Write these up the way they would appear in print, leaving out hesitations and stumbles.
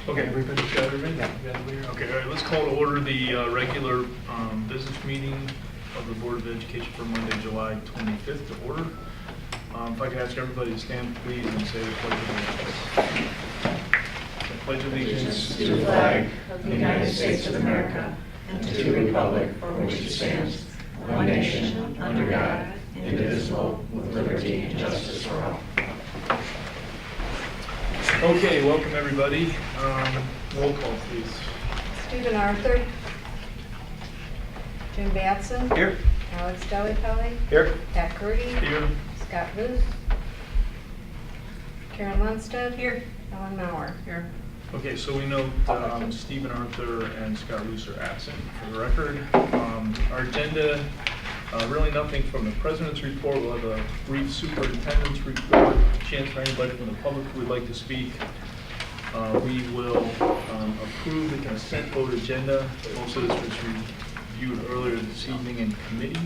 Okay, everybody got everybody? Yeah. Okay, all right, let's call to order the regular business meeting of the Board of Education for Monday, July 25th to order. If I could ask everybody to stand, please, and say the Pledge of Allegiance. The Pledge of Allegiance to the flag of the United States of America and to the republic for which it stands, one nation, under God, indivisible, with liberty and justice for all. Okay, welcome everybody. Roll call, please. Stephen Arthur. Jim Batson. Here. Alex Delakelly. Here. Pat Curdy. Here. Scott Luce. Karen Lundstedt. Here. Ellen Mauer. Here. Okay, so we note Stephen Arthur and Scott Luce are absent for the record. Our agenda, really nothing from the President's report. We'll have a brief superintendent's report, chance for anybody from the public who would like to speak. We will approve the consent vote agenda. Most of this was reviewed earlier this evening in committee.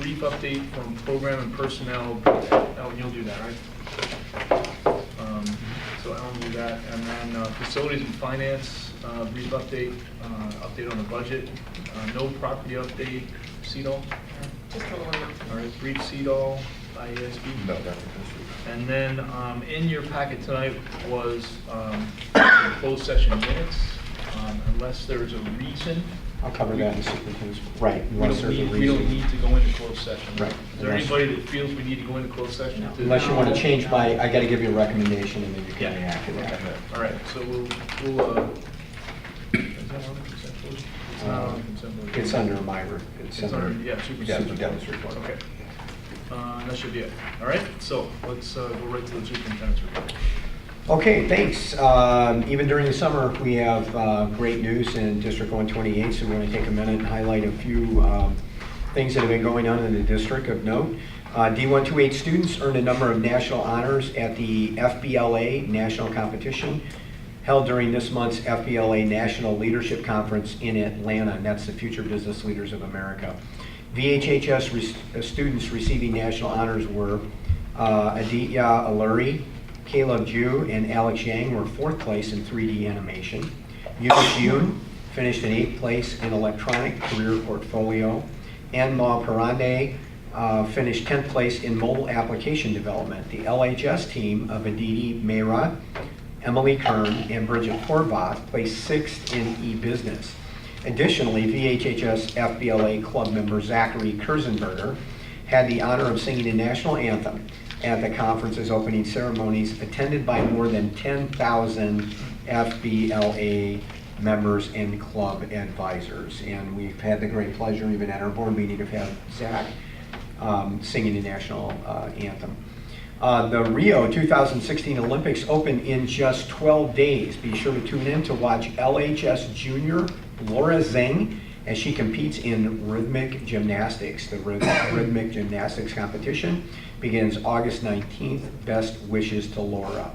Brief update from program and personnel. Ellen, you'll do that, right? So Ellen will do that. And then facilities and finance, brief update, update on the budget. No property update. CEDAW? Just a little one. All right, brief CEDAW, IASB. No, that's And then in your packet tonight was the closed session minutes. Unless there's a reason. I'll cover that in the superintendent's. Right, We unless don't there's a need, we don't reason. need to go into closed session. Right. Is there anybody that feels we need to go into closed session? No. Unless you want to change my, I got to give you a recommendation and then you can Yeah. react to that. All right, so we'll is that on the consent vote? It's not on the consent vote. It's under my, it's It's under, under, yeah, superintendent's report. Okay. That should be it. All right, so let's go right to the superintendent's report. Okay, thanks. Even during the summer, we have great news in District 128, so we're going to take a minute and highlight a few things that have been going on in the district of note. D128 students earned a number of national honors at the FBLA National Competition held during this month's FBLA National Leadership Conference in Atlanta, and that's the Future Business Leaders of America. VHHS students receiving national honors were Aditya Alluri, Caleb Ju, and Alex Yang were 4th place in 3D animation. Eunice Yoon finished in 8th place in electronic career portfolio. And Ma Parande finished 10th place in mobile application development. The LHS team of Aditi Mehra, Emily Kern, and Bridget Horvath placed 6th in e-business. Additionally, VHHS FBLA club member Zachary Kurzenberger had the honor of singing the national anthem at the conference's opening ceremonies, attended by more than 10,000 FBLA members and club advisors. And we've had the great pleasure, even at our board meeting, to have Zach singing the national anthem. The Rio 2016 Olympics open in just 12 days. Be sure to tune in to watch LHS junior Laura Zeng as she competes in rhythmic gymnastics. The rhythmic gymnastics competition begins August 19th. Best wishes to Laura.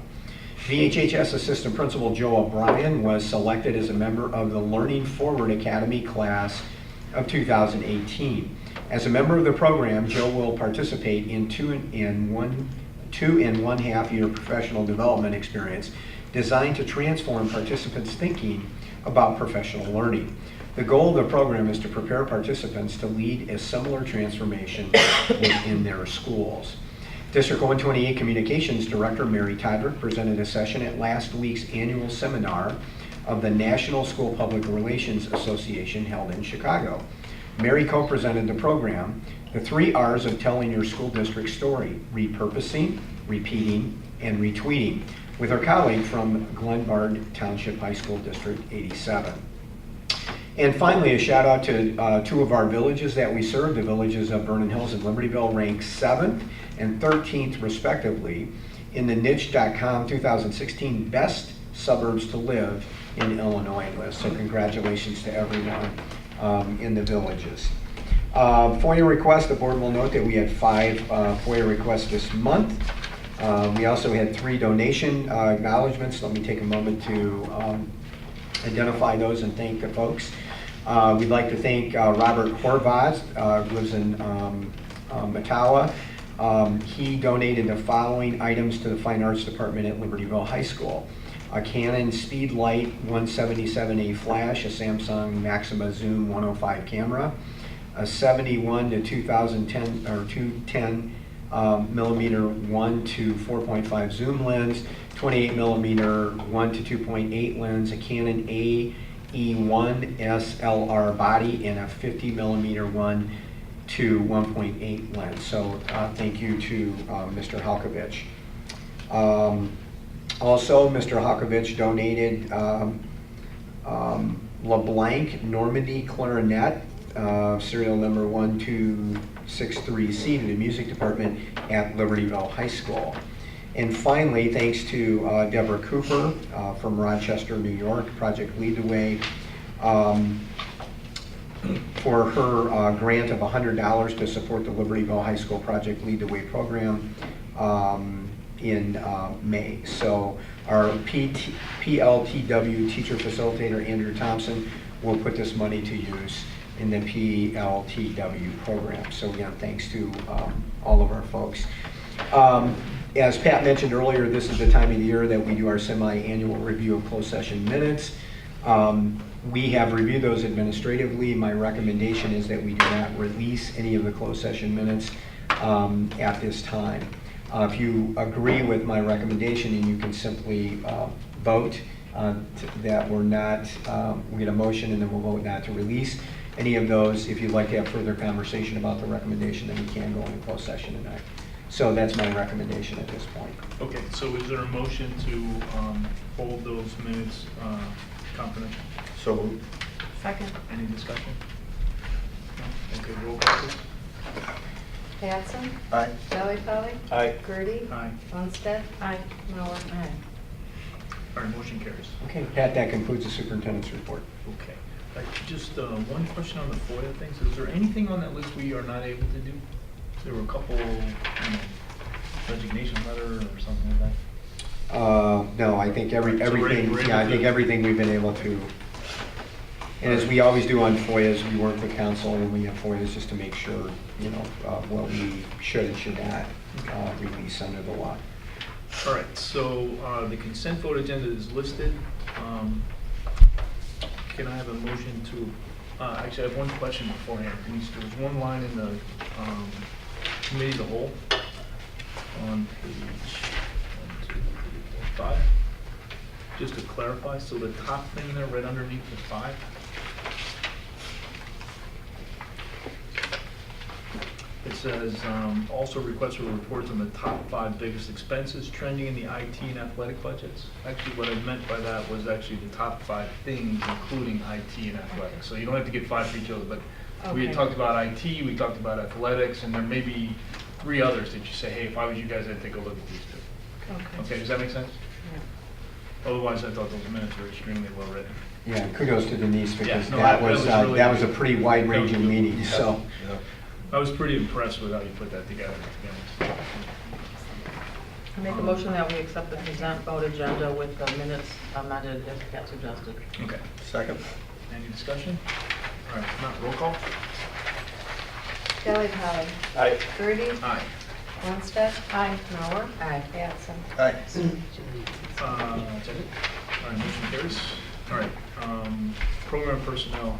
VHHS Assistant Principal Joe O'Brien was selected as a member of the Learning Forward Academy class of 2018. As a member of the program, Joe will participate in two and one half year professional development experience designed to transform participants' thinking about professional learning. The goal of the program is to prepare participants to lead a similar transformation within their schools. District 128 Communications Director Mary Todrick presented a session at last week's annual seminar of the National School Public Relations Association held in Chicago. Mary co-presented the program, The 3 R's of Telling Your School District Story: Repurposing, Repeating, and Retweeting, with her colleague from Glenbard Township High School District 87. And finally, a shout out to 2 of our villages that we serve. The villages of Vernon Hills and Libertyville ranked 7th and 13th respectively in the niche.com 2016 Best Suburbs to Live in Illinois list. So congratulations to everyone in the villages. FOIA requests, the board will note that we had 5 FOIA requests this month. We also had 3 donation acknowledgements. Let me take a moment to identify those and thank the folks. We'd like to thank Robert Horvath, who lives in Mattawa, He donated the following items to the Fine Arts Department at Libertyville High School: a Canon Speedlight 177A flash, a Samsung Maxima Zoom 105 camera, a 71 to 2010 or 210 millimeter 1 to 4.5 zoom lens, 28 millimeter 1 to 2.8 lens, a Canon AE1 SLR body, and a 50 millimeter 1 to 1.8 lens. So thank you to Mr. Halkovich. Also, Mr. Halkovich donated LeBlanc Normandy clarinet, serial number 1263C, to the music department at Libertyville High School. And finally, thanks to Deborah Cooper from Rochester, New York, Project Lead the Way, for her grant of $100 to support the Libertyville High School Project Lead the Way program in May. So our PLTW teacher facilitator, Andrew Thompson, will put this money to use in the PLTW program. So again, thanks to all of our folks. As Pat mentioned earlier, this is the time of the year that we do our semi-annual review of closed session minutes. We have reviewed those administratively. My recommendation is that we do not release any of the closed session minutes at this time. If you agree with my recommendation, and you can simply vote that we're not, we get a motion and then we'll vote not to release any of those. If you'd like to have further conversation about the recommendation, then we can go into closed session tonight. So that's my recommendation at this point. Okay, so is there a motion to hold those minutes confidential? So moved. Second. Any discussion? No? Okay, roll call please. Batson. Aye. Delli Polly. Aye. Grudy. Aye. Lundstedt. Aye. Mauer. Aye. All right, motion carries. Okay, Pat, that concludes the superintendent's report. Okay. Just one question on the FOIA things. Is there anything on that list we are not able to do? There were a couple, resignation letter or something like that. No, I think So we're everything, able yeah, I to- think everything we've been able to. And as we always do on FOIAs, we work with council and we have FOIAs just to make sure, what we should and should not release under the law. All right, so the consent vote agenda is listed. Can I have a motion to, actually, I have one question beforehand. Denise, there was one line in the committee of the whole on page 5. Just to clarify, so the top thing there right underneath the 5, it says, also request for reports on the top 5 biggest expenses trending in the IT and athletic budgets. Actually, what I meant by that was actually the top 5 things, including IT and athletics. So you don't have to get 5 for each other, but we had Okay. talked about IT, we talked about athletics, and there may be 3 others that you say, hey, if I was you guys, I'd take a look at these 2. Okay, does that make sense? Yeah. Otherwise, I thought those minutes were extremely well written. Yeah, kudos to Denise because no, that that was was really- that was a pretty wide-ranging that was- meeting, so. I was pretty impressed with how you put that together, to be honest. I make a motion that we accept the consent vote agenda with the minutes amended as Pat suggested. Okay, Second. any discussion? All right, not roll call? Delli Polly. Aye. Grudy. Aye. Lundstedt. Aye. Mauer. Aye. Batson. Aye. That's it? All right, motion carries. All right, program personnel,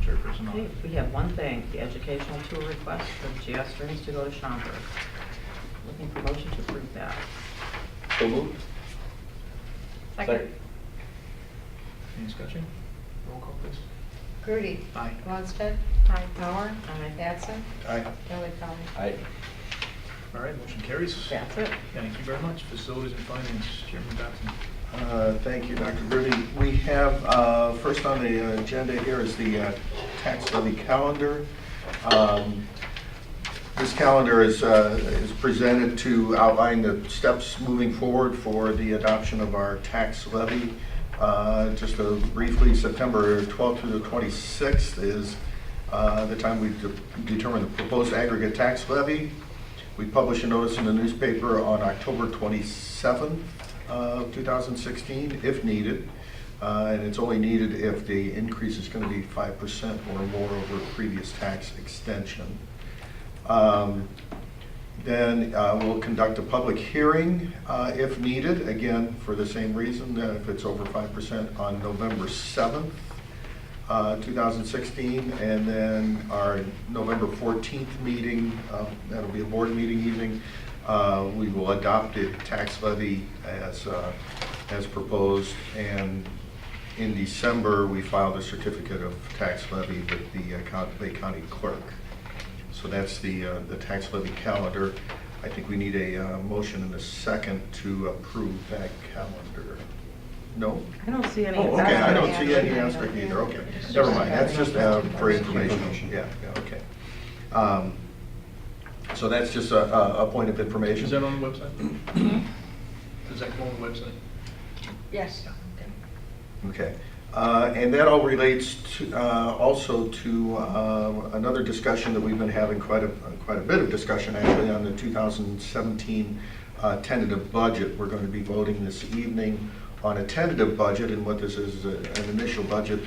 chairperson. Okay, we have one thing, the educational tour request for GS Strings to go to Schaumburg. Looking for motion to approve that. So moved. Second. Any discussion? Roll call, please. Grudy. Aye. Lundstedt. Aye. Mauer. Aye. Batson. Aye. Delli Polly. Aye. All right, motion carries. That's it. Thank you very much. Facilities and Finance, Chairman Batson. Thank you, Dr. Grudy. We have, first on the agenda here is the tax levy calendar. This calendar is presented to outline the steps moving forward for the adoption of our tax levy. Just briefly, September 12th through the 26th is the time we determine the proposed aggregate tax levy. We publish a notice in the newspaper on October 27th of 2016, if needed. And it's only needed if the increase is going to be 5% or more over previous tax extension. Then we'll conduct a public hearing if needed, again, for the same reason, if it's over 5%, on November 7th, 2016. And then our November 14th meeting, that'll be a board meeting evening, we will adopt the tax levy as proposed. And in December, we filed a certificate of tax levy with the Bay County clerk. So that's the tax levy calendar. I think we need a motion and a second to approve that calendar. No? I don't see any. Oh, okay, I don't see any Yeah. asterisk either, okay. Never mind, that's just for information. Yeah, okay. So that's just a point of information. Is that on the website? Does that go on the website? Yes. Okay, and that all relates to, also to another discussion that we've been having, quite a bit of discussion actually, on the 2017 tentative budget. We're going to be voting this evening on a tentative budget, and what this is an initial budget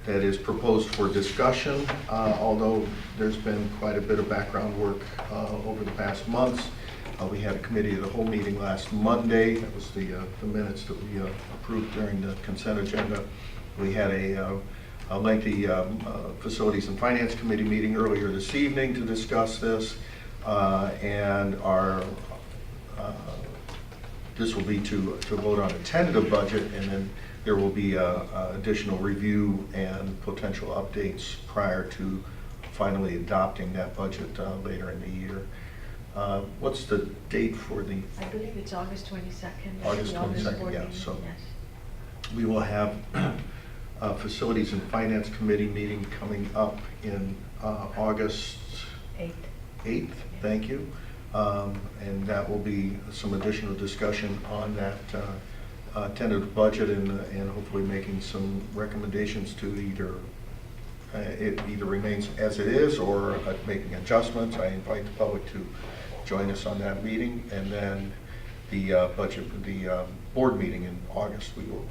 that is proposed for discussion, although there's been quite a bit of background work over the past months. We had a committee of the whole meeting last Monday. That was the minutes that we approved during the consent agenda. We had a lengthy Facilities and Finance Committee meeting earlier this evening to discuss this. And this will be to vote on a tentative budget, and then there will be additional review and potential updates prior to finally adopting that budget later in the year. What's the date for the? I believe it's August 22nd. August The 22nd, board yeah, meeting, so- yes. We will have a Facilities and Finance Committee meeting coming up in August 8th, thank you. And that will be some additional discussion on that tentative budget, and hopefully making some recommendations to either, it either remains as it is or making adjustments. I invite the public to join us on that meeting. And then the board meeting in August, we will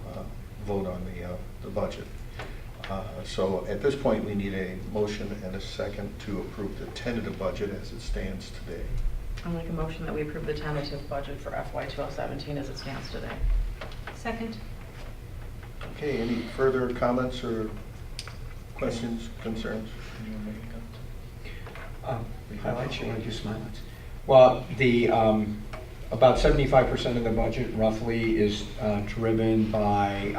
vote on the budget. So at this point, we need a motion and a second to approve the tentative budget as it stands today. I'll make a motion that we approve the tentative budget for FY 2017 as it stands today. Second. Okay, any further comments or questions, concerns? Highlights, you want to do some highlights? Well, the, about 75% of the budget roughly is driven by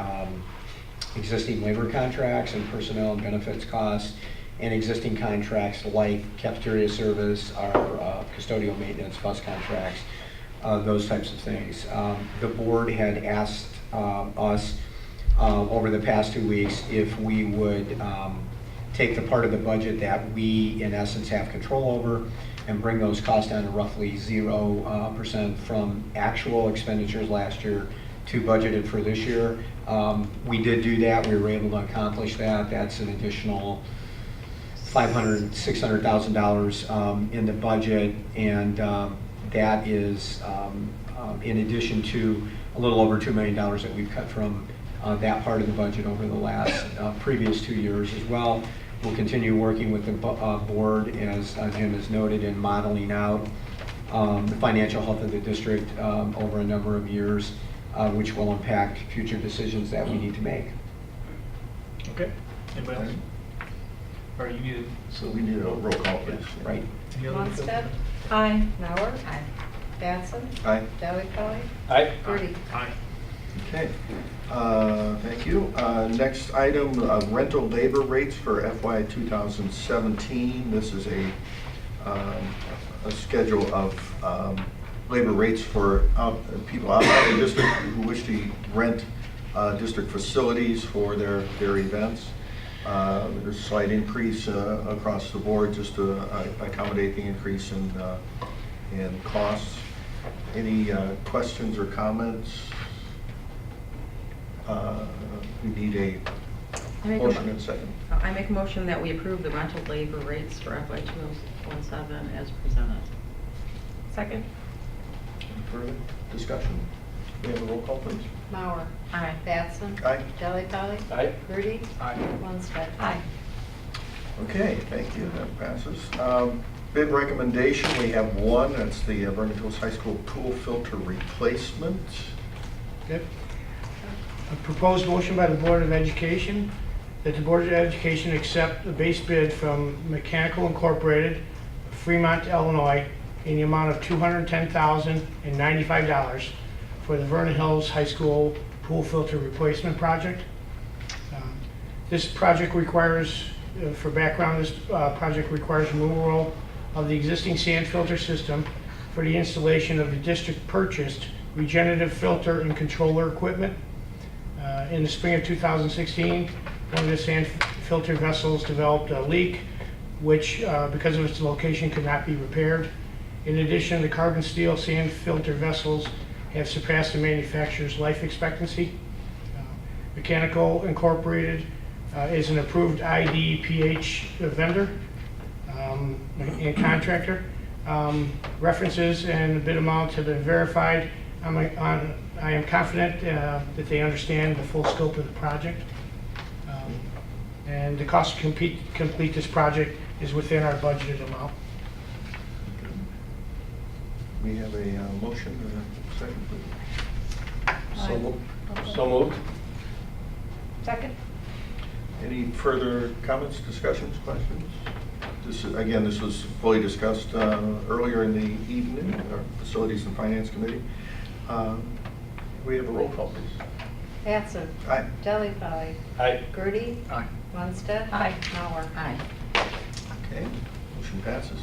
existing labor contracts and personnel and benefits costs, and existing contracts like cafeteria service, our custodial maintenance, bus contracts, those types of things. The board had asked us over the past 2 weeks if we would take the part of the budget that we, in essence, have control over and bring those costs down to roughly 0% from actual expenditures last year to budgeted for this year. We did do that. We were able to accomplish that. That's an additional $500,000, $600,000 in the budget, and that is in addition to a little over $2 million that we've cut from that part of the budget over the last previous 2 years as well. We'll continue working with the board, as Jim has noted, in modeling out the financial health of the district over a number of years, which will impact future decisions that we need to make. Okay. Anybody else? All right, you need it. So we need a roll call, please. Right. Any other- Lundstedt. Aye. Mauer. Batson. Aye. Delli Polly. Aye. Grudy. Aye. Okay, thank you. Next item, rental labor rates for FY 2017. This is a schedule of labor rates for people outside the district who wish to rent district facilities for their events. There's a slight increase across the board just to accommodate the increase in costs. Any questions or comments? We need a motion and second. I make a motion that we approve the rental labor rates for FY 2017 as presented. Second. Any further discussion? We have a roll call, please. Mauer. Aye. Batson. Aye. Delli Polly. Aye. Grudy. Aye. Lundstedt. Aye. Okay, thank you, that passes. Bid recommendation, we have one, that's the Vernon Hills High School pool filter replacement. Yep. A proposed motion by the Board of Education that the Board of Education accept the base bid from Mechanical Incorporated, Fremont, Illinois, in the amount of $210,095 for the Vernon Hills High School pool filter replacement project. This project requires, for background, this project requires removal of the existing sand filter system for the installation of the district purchased regenerative filter and controller equipment. In the spring of 2016, one of the sand filter vessels developed a leak, which, because of its location, could not be repaired. In addition, the carbon steel sand filter vessels have surpassed the manufacturer's life expectancy. Mechanical Incorporated is an approved IDPH vendor and contractor. References and the bid amounts have been verified. I am confident that they understand the full scope of the project. And the cost to complete this project is within our budgeted amount. We have a motion and a second, please. So moved. Second? Any further comments, discussions, questions? Again, this was fully discussed earlier in the evening at our Facilities and Finance Committee. We have a roll call, please. Batson. Aye. Delli Polly. Aye. Gertie. Aye. Munstead. Aye. Mauer. Aye. Okay, motion passes.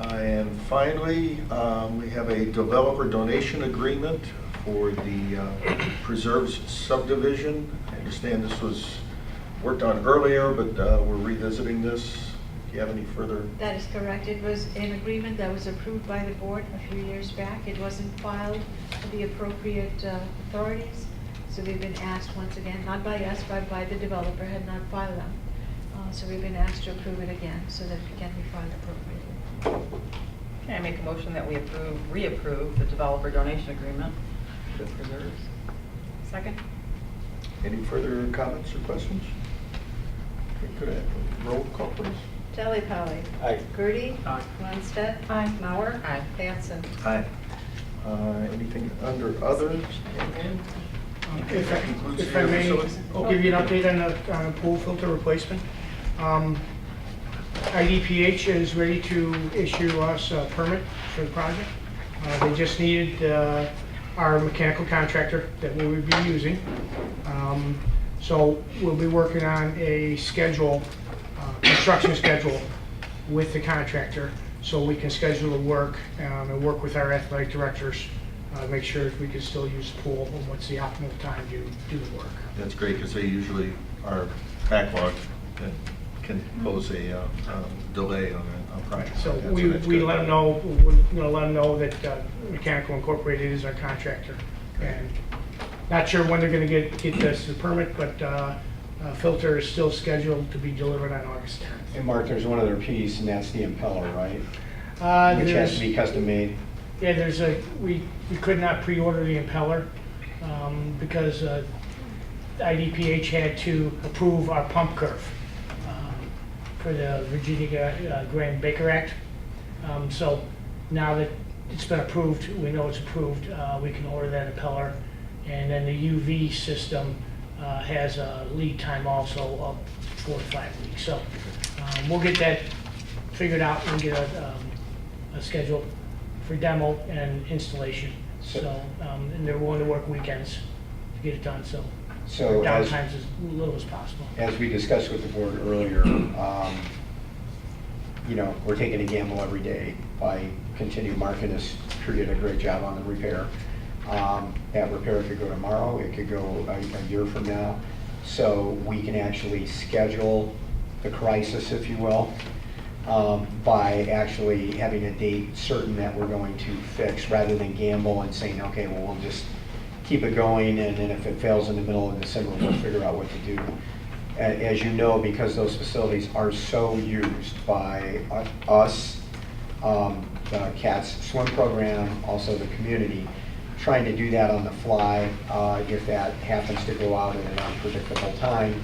And finally, we have a developer donation agreement for the Preserves subdivision. I understand this was worked on earlier, but we're revisiting this. Do you have any further? That is correct. It was an agreement that was approved by the board a few years back. It wasn't filed with the appropriate authorities. So we've been asked once again, not by us, but by the developer, had not filed them. So we've been asked to approve it again so that it can be filed appropriately. Okay, I make a motion that we reapprove the developer donation agreement with Preserves. Second? Any further comments or questions? Okay, could I have a roll call, please? Delli Polly. Aye. Gertie. Aye. Munstead. Aye. Mauer. Aye. Batson. Aye. Anything under other? Okay, that concludes If the I may, facility. I'll give you an update on the pool filter replacement. IDPH is ready to issue us a permit for the project. They just needed our mechanical contractor that we would be using. So we'll be working on a schedule, construction schedule with the contractor so we can schedule the work and work with our athletic directors, make sure if we can still use the pool and what's the optimal time to do the work. That's great, because they usually are backlogged and can pose a delay on a project. So That's we good. let them know, we're gonna let them know that Mechanical Incorporated is our contractor. And not sure when they're gonna get this permit, but filter is still scheduled to be delivered on August 10th. And Mark, there's one other piece, and that's the impeller, right? Which has There's- to be custom made. Yeah, we could not pre-order the impeller because IDPH had to approve our pump curve for the Virginia Grand Baker Act. So now that it's been approved, we know it's approved, we can order that impeller. And then the UV system has a lead time also of 4 to 5 weeks. So we'll get that figured out and get a schedule for demo and installation. So, and they're willing to work weekends to get it done, so So as, downtime's as little as possible. as we discussed with the board earlier, you know, we're taking a gamble every day by continuing. Mark and his crew did a great job on the repair. That repair could go tomorrow, it could go a year from now. So we can actually schedule the crisis, if you will, by actually having a date certain that we're going to fix, rather than gamble and saying, okay, well, we'll just keep it going, and then if it fails in the middle of December, we'll figure out what to do. As you know, because those facilities are so used by us, the CATS swim program, also the community, trying to do that on the fly, if that happens to go out at an unpredictable time,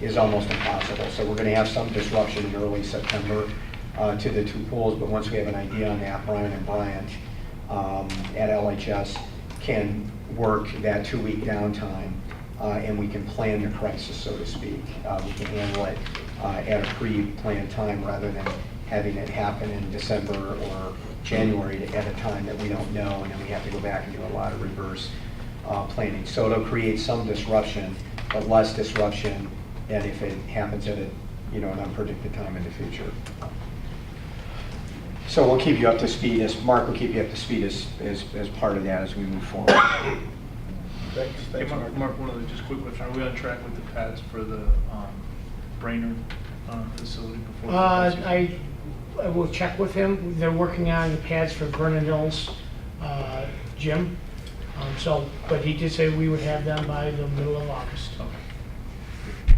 is almost impossible. So we're going to have some disruption in early September. to the two pools, but once we have an idea on that, Brian and Bryant at LHS can work that 2-week downtime, and we can plan the crisis, so to speak. We can handle it at a pre-planned time rather than having it happen in December or January at a time that we don't know, and then we have to go back and do a lot of reverse planning. So it'll create some disruption, but less disruption than if it happens at a, an unpredicted time in the future. So we'll keep you up to speed, Mark will keep you up to speed as part of that as we move forward. Thanks, Hey, thanks, Mark. Mark, one other just quick question. Are we on track with the pads for the Brainerd facility before? I will check with him. They're working on the pads for Vernon Hills gym. But he did say we would have them by the middle of August. Okay.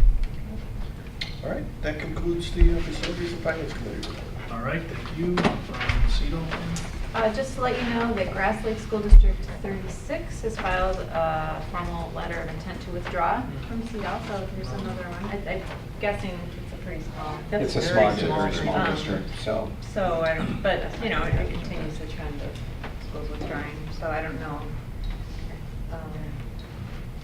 All right, that concludes the Facilities and Finance Committee report. All right, thank you. Cito? Just to let you know that Grass Lake School District 36 has filed a formal letter of intent to withdraw from CEDAL, so here's another one. I'm guessing it's a pretty small. It's a very very small. small district, so. So, but, it continues the trend of schools withdrawing, so I don't know.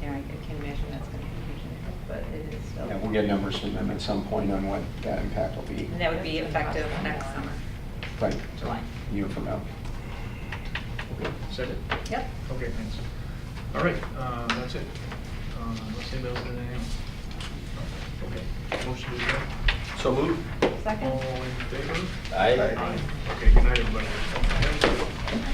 I can imagine that's going to be a huge impact, but it is still. Yeah, we'll get numbers from them at some point on what that impact will be. And that would be effective next summer, Right, July. a year from now. Okay, is that it? Yep. Okay, thanks. All right, that's it. Unless anybody else has anything else? Okay, motion to adjourn. So moved. All Second? in favor? Aye. Okay, good night, everybody.